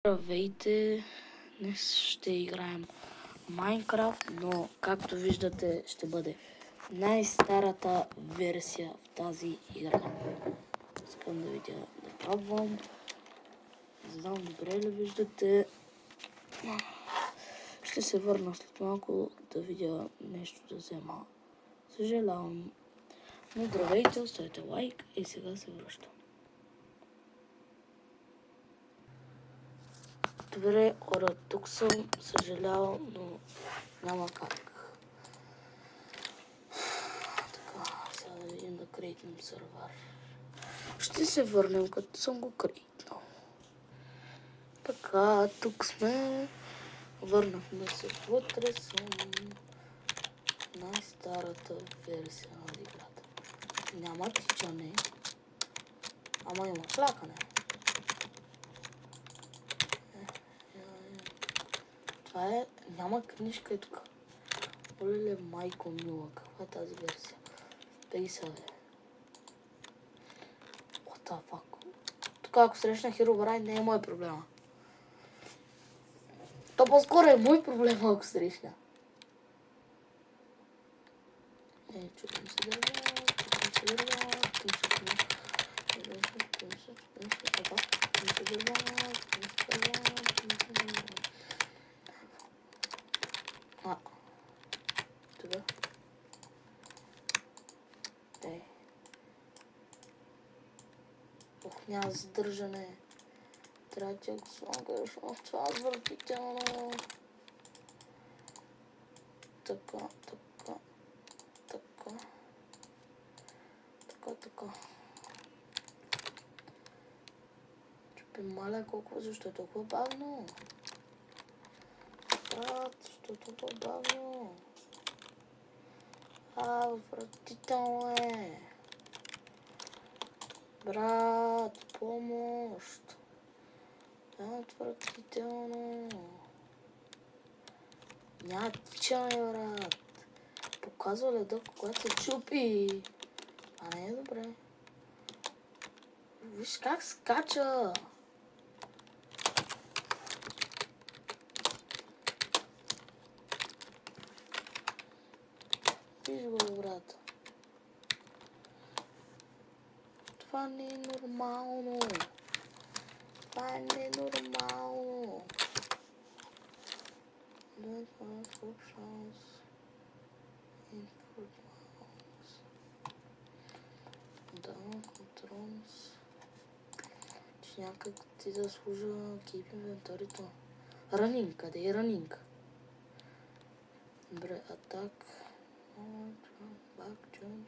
Здравейте! Днес ще играем Майнкрафт, но както виждате ще бъде най-старата версия в тази игра. Искам да видя, да пробвам. Не знам добре ли виждате. Ще се върна след малко да видя нещо да взема. Съжалявам. Но здравейте, оставете лайк и сега се връщам. Добре, хора, тук съм, съжалявам, но няма как. Така, сега да видим да крейтнем сервер. Ще се върнем, като съм го крейтнал. Така, тук сме. Върнахме се вътре, съм най-старата версия на играта. Няма тичане, ама има флякане. Това е, няма книжка и тук. Оле, майко мила, каква е тази версия? 50 е. What the fuck? Тук ако срещна Herobrine не е мой проблема. То по-скоро е мой проблем, ако срещна. Чупим се дърва, няма задържане. Трябва да го слагаш в това отвратително. Така. Чупим маля колко, защо е толкова бавно? Брат, защо е толкова бавно? Отвратително е. Брат, помощ. Отвратително. Няма тичане, брат. Показва леда, когато се чупи. А не е добре. Виж как скача. Виж го, брат. Това не е нормално. Това е ненормално. Че някак ти да служа keep инвентарито. Ранинг, къде е ранинг? Добре, атак. Бак, джон.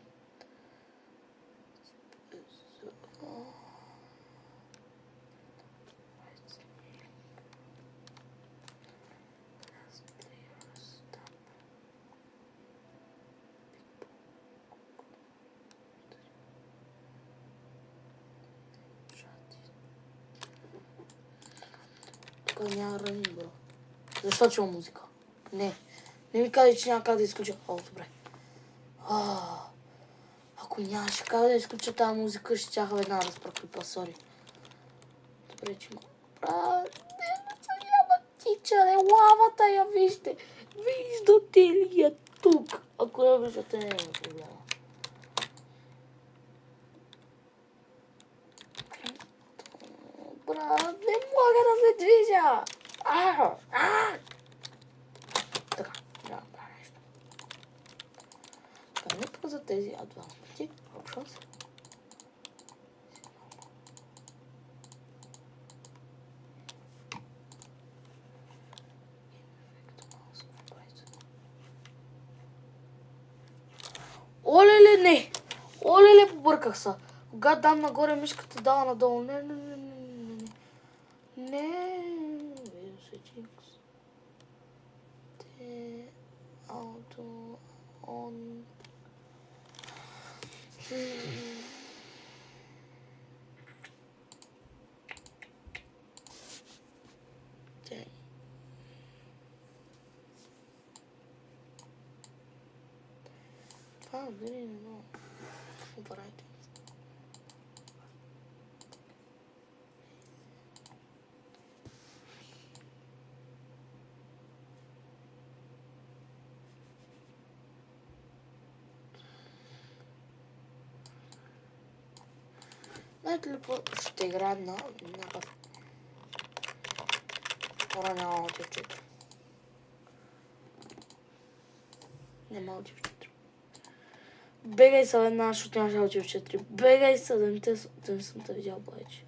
Тук няма ранинг, бро. Защо чува музика? Не ми казай, че няма как да изключа. Добре. Ако нямаше как да изключа тази музика, ще тяха веднага да спръкли сори. Добре, че има. Няма тичане, лавата я вижте. Виждате ли я тук? Ако я виждате, не има проблема. Брат, не мога да се движа. Така, трябва да правя нещо. Така, не тук за тези адвансменти. Опшънс. Олеле, не! Олеле, побърках се. Когато дам нагоре мишката, дава надолу. Не. Видя се чикс. Ауто. Он. Това дори не знам. Какво правите? Знаете ли какво? Ще играем на някакъв... Хора няма Motive 4. Няма Motive 4. Бегай са една, защото нямаш Motive 4. Бегай са, да не съм те видял повече.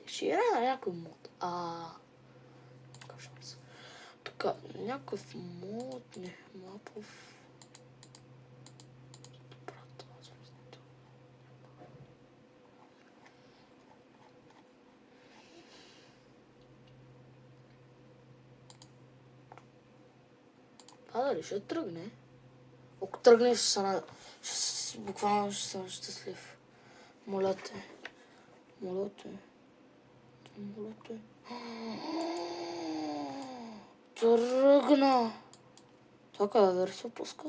Ще играе на някой мод. Какъв шанс. Тук някакъв мод, не, мапов. Дали ще тръгне? Ако тръгне, буквално ще съм щастлив. Моля те. Моля те. Моля те. Тръгна! Това каква версия пуска?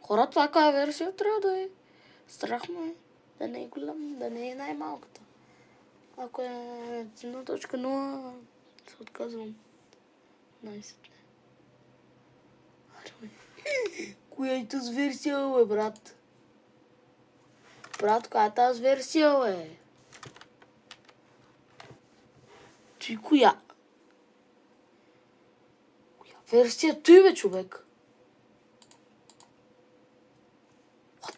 Хора, това каква версия трябва да е? Страх ме да не е голям, да не е най-малката. Ако е 1.0, се отказвам. Най-сетне. Коя е тази версия, бе, брат? Брат, коя е тази версия, бе? Ти коя? Коя версия ти, бе, човек? What?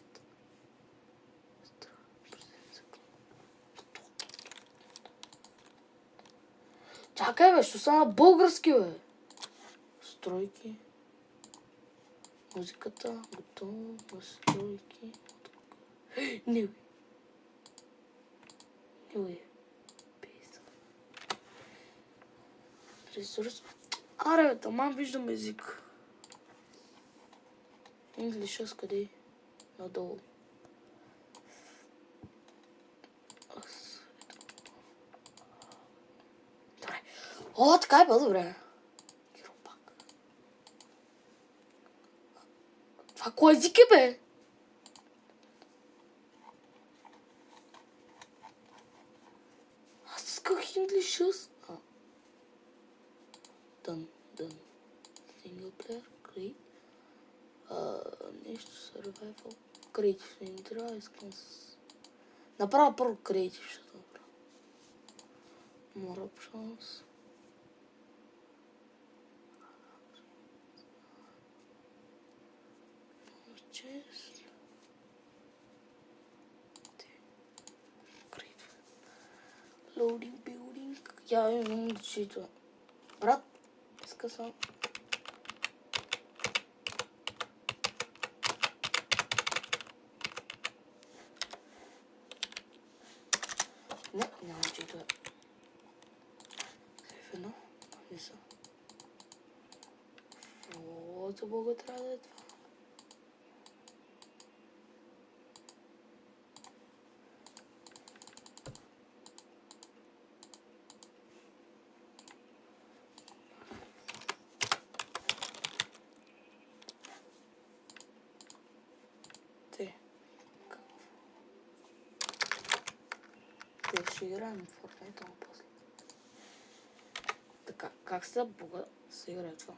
Чакай, бе, що са на български, бе? Стройки. Музиката, готово, настройки. Не, бе. Не, бе. Писа. Ресурс. Аре, бе, таман виждам език. English, с къде? Надолу. Добре. О, така е по-добре. Това кой език е, бе? Аз исках English. Done. Single player, create. Нещо, survival. Creative, не ми трябва, искам с... Направо първо Creative ще добра. More options. Chest. Creative. Loading, building. Я имам да чита. Брат, иска съм. Не, няма чита. Сейф едно. Не са. О, за Бога трябва да е това. Ще играем в Fortnite, но после. Така, как се Бога се играе това?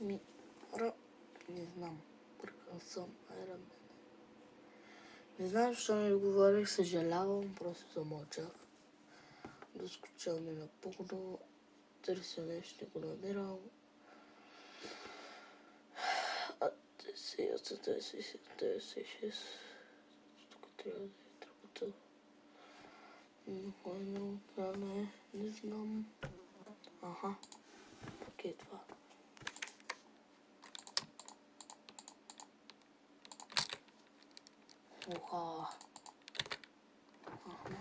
Не знам. Бъркал съм. Iron Man. Не знам, защо не говорих, съжалявам, просто замълчах. Доскочил ми напукно, търся нещо, не го намирам. 96. Тук трябва да е другата. Не знам. Аха. Пък е това. Уха. Аха.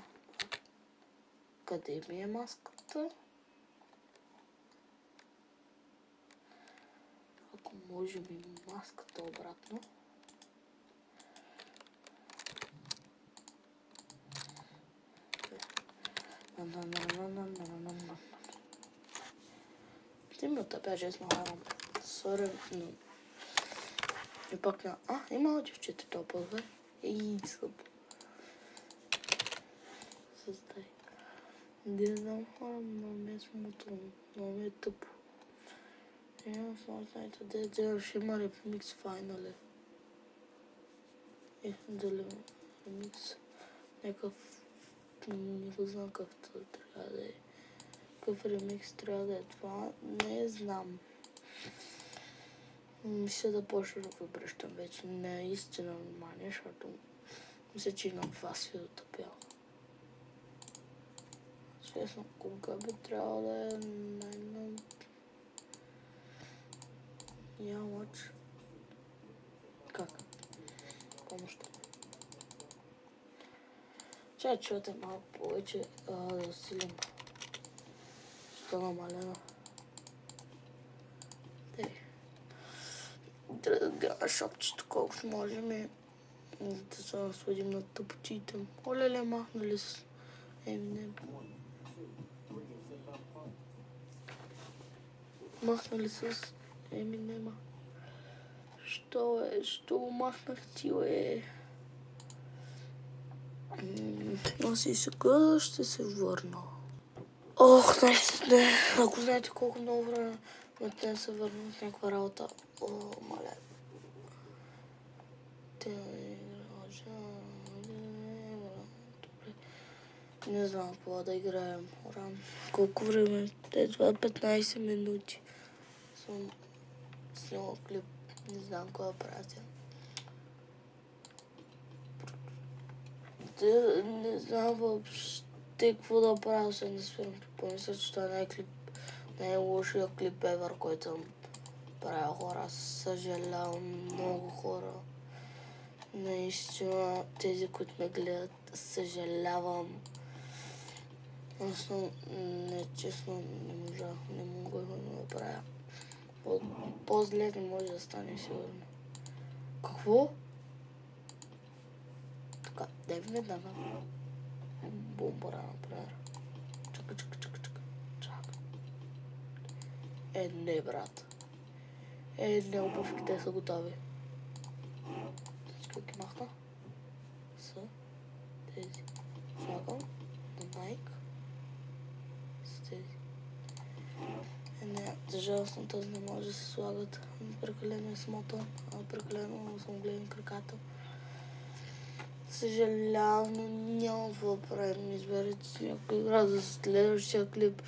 Къде ми е маската? Ако може би маската обратно. Темата беше смахарам. Сори, но... И пак на... има девчета топъл, бе. Събо. Създай. Не знам, но ми е смутно. Но ми е тъпо. Нямам само знаете, де ще има ремикс файнале. Дали ремикс. Някакъв... Не го знам какъв трябва да е. Какъв ремикс трябва да е това, не знам. Мисля да почна да го обръщам вече наистина внимание, защото мисля, че и на вас ви отъпял. Честно, кога би трябвало да е Ялач. Как? Помощта. Чувате малко повече да усилим. Що намалено. Трябва да гледаме шопчето колкото можем и да се насладим на тъпотиите. Оле, махнали с Еминем. Махнали с Еминема. Що махнах ти, бе? Аз и сега ще се върна. Ох, не. Ако знаете колко много време не се върна в някаква работа. Маля. Добре. Не знам какво да играем. Колко време? Едва 15 минути. Съм снимал клип. Не знам какво да правя. Не знам въобще какво да правя, се не спирам. Помисля, че това не е клип. Не е лошия клип евър, който съм правил хора. Съжалявам много хора. Наистина, тези, които ме гледат, съжалявам. Аз съм нечестно, не мога да направя. По-зле не може да стане, сигурно. Какво? Така, дай веднага. Бомбара, например. Чакай. Не, брат. Не, обувките са готови. Всички ги махна. Са тези. Слагам на майк. С тези. Не, за жалост на този не може да се слагат. Прекалено е смотан. Прекалено съм гледан краката. Съжалявам, но няма какво да правим. Изберете си някаква игра за следващия клип.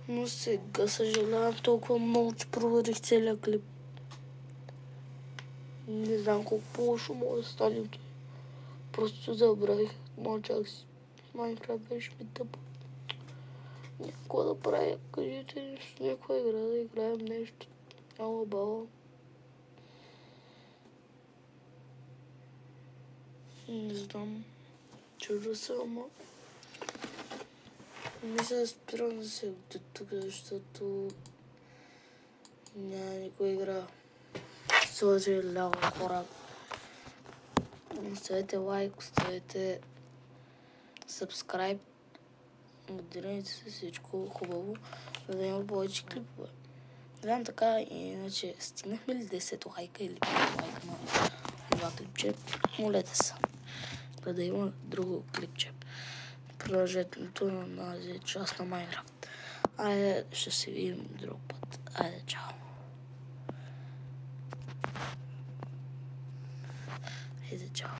Но сега съжалявам толкова много, че проварих целия клип. Не знам колко по-лошо може да стане. Просто забравих. Мълчах си. Майнкрафт беше ми тъпо. Някакво да правя. Кажете нещо, някаква игра да играем нещо. Ала бала. Не знам. Чужда се, ама. Мисля да спирам да се до тук, защото няма никой игра. Съжалявам, хора. Оставете лайк, оставете subscribe. Отделете се всичко хубаво, за да има повече клипове. Не знам така, иначе стигнахме ли 10 лайка или 5 лайка на това клипче? Молете се, за да има друго клипче. Продължението на тази част на Майнкрафт. Айде, ще се видим друг път. Айде, чао. Хайде, чао!